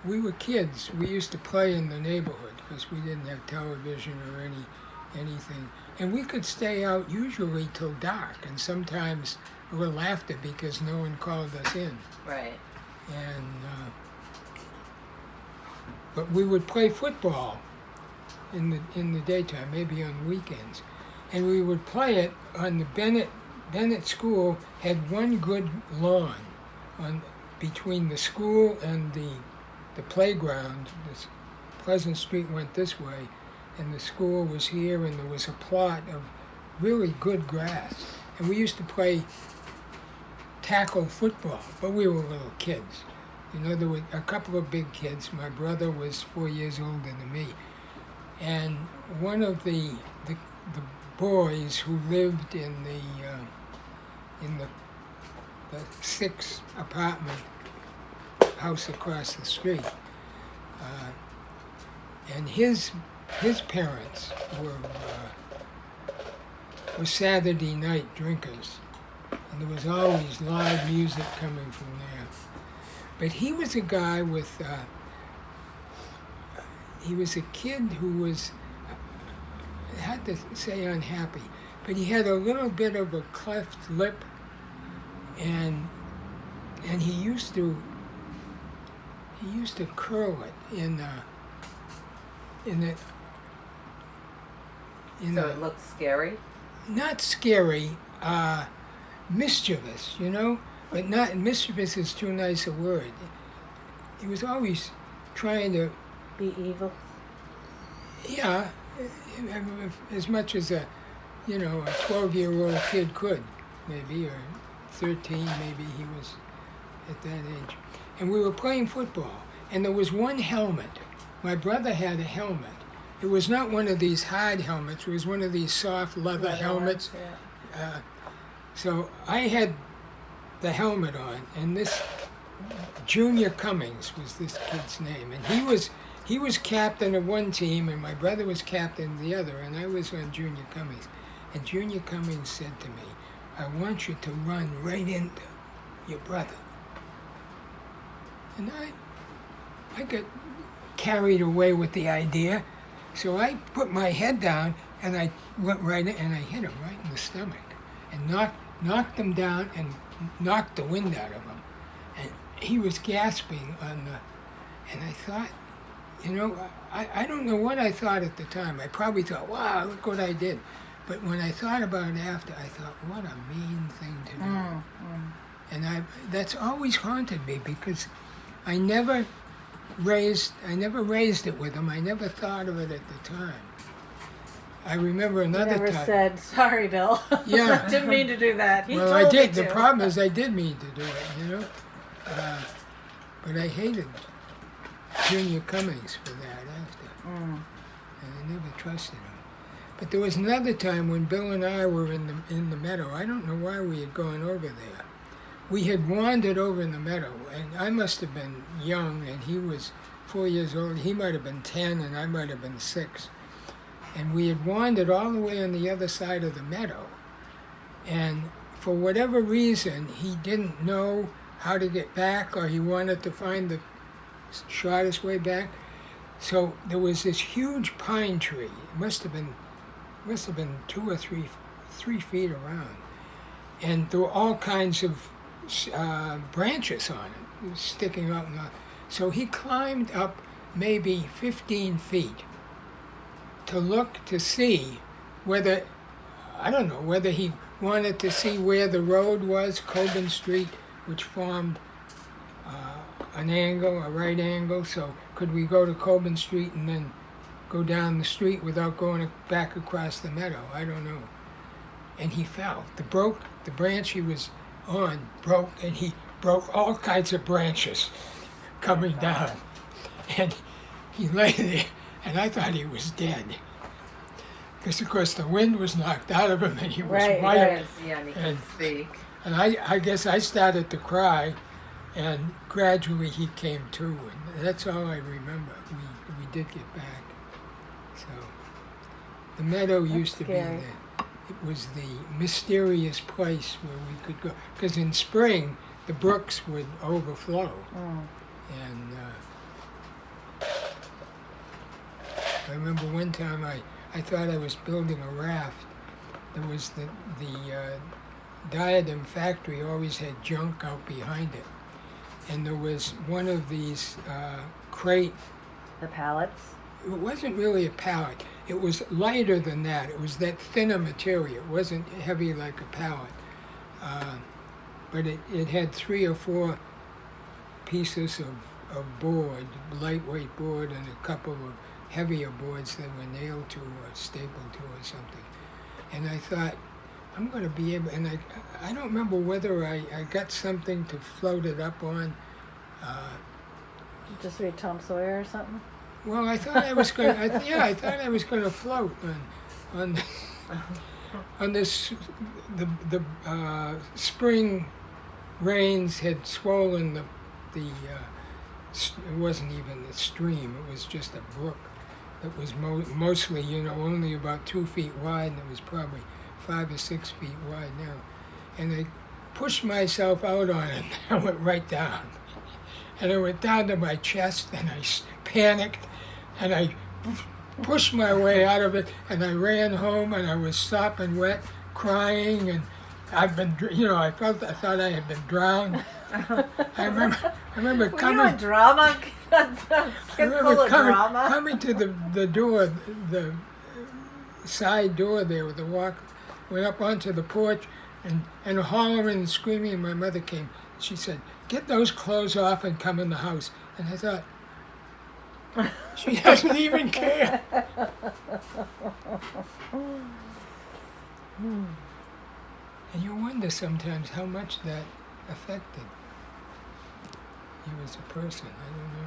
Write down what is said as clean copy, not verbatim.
we were kids. We used to play in the neighborhood because we didn't have television or anything. And we could stay out usually till dark, and sometimes a little after because no one called us in. Right. And but we would play football in the daytime, maybe on weekends, and we would play it on the Bennett School had one good lawn on between the school and the playground. This Pleasant Street went this way, and the school was here, and there was a plot of really good grass, and we used to play tackle football, but we were little kids. You know, there were a couple of big kids. My brother was 4 years older than me, and one of the boys who lived in the 6 apartment house across the street, and his parents were Saturday night drinkers, and there was always live music coming from there. But he was a guy with, he was a kid who was, I had to say unhappy, but he had a little bit of a cleft lip, and he used to curl it So it looks scary? not scary, mischievous, you know, but not mischievous is too nice a word. He was always trying to, Be evil. yeah, as much as a 12-year-old kid could, maybe, or 13, maybe he was at that age. And we were playing football, and there was one helmet. My brother had a helmet. It was not one of these hard helmets. It was one of these soft leather helmets. Yeah. So I had the helmet on, and this Junior Cummings was this kid's name, and he was captain of one team, and my brother was captain of the other, and I was on Junior Cummings. And Junior Cummings said to me, "I want you to run right into your brother." And I got carried away with the idea, so I put my head down and I went right in and I hit him right in the stomach, and knocked him down and knocked the wind out of him. And he was gasping and I thought, I don't know what I thought at the time. I probably thought, wow, look what I did. But when I thought about it after, I thought, what a mean thing to do. And that's always haunted me because I never raised it with him. I never thought of it at the time. I remember another Never time. said, sorry, Bill. Yeah. Didn't mean to do that. He Well, told I did. Me The to. problem is I did mean to do it, but I hated Junior Cummings for that after, and I never trusted him. But there was another time when Bill and I were in the meadow. I don't know why we had gone over there. We had wandered over in the meadow, and I must have been young, and he was 4 years old. He might have been 10, and I might have been 6. And we had wandered all the way on the other side of the meadow. And for whatever reason, he didn't know how to get back, or he wanted to find the shortest way back. So there was this huge pine tree. It must have been 2 or 3 feet around. And there were all kinds of branches on it, sticking out. So he climbed up maybe 15 feet to look to see whether he wanted to see where the road was, Coben Street, which formed an angle, a right angle. So could we go to Coben Street and then go down the street without going back across the meadow? I don't know. And he fell. The branch he was on broke, and he broke all kinds of branches coming down. And he lay there, and I thought he was dead. Because, of course, the wind was knocked out of him, and he was Right, white. right. Yeah, and he can speak. And I guess I started to cry, and gradually he came to, and that's all I remember. We did get back. So the meadow used to scary. be it was the mysterious place where we could go. Because in spring, the brooks would overflow. And one time I thought I was building a raft. There was the Diadem factory always had junk out behind it. And there was one of these crate. The pallets. It wasn't really a pallet. It was lighter than that. It was that thinner material. It wasn't heavy like a pallet. But it had 3 or 4 pieces of board, lightweight board, and a couple of heavier boards that were nailed to or stapled to or something. And I thought, I'm going to be able, and I don't remember whether I got something to float it up on. Did you just read Tom Sawyer or something? Well, I thought I was going. I thought I was going to float on this. The spring rains had swollen the. It wasn't even a stream. It was just a brook. It was mostly, only about 2 feet wide, and it was probably 5 or 6 feet wide now. And I pushed myself out on it, and I went right down. And I went down to my chest, and I panicked, and I pushed my way out of it, and I ran home, and I was sopping wet, crying, and I've been, I thought I had been drowned. I remember Were coming. you a drama? I Kid remember full of drama. coming to the door, the side door there with the walk, went up onto the porch and hollering and screaming, and my mother came. She said, "Get those clothes off and come in the house." And I thought, she doesn't even care. And you wonder sometimes how much that affected you as a person. I don't know.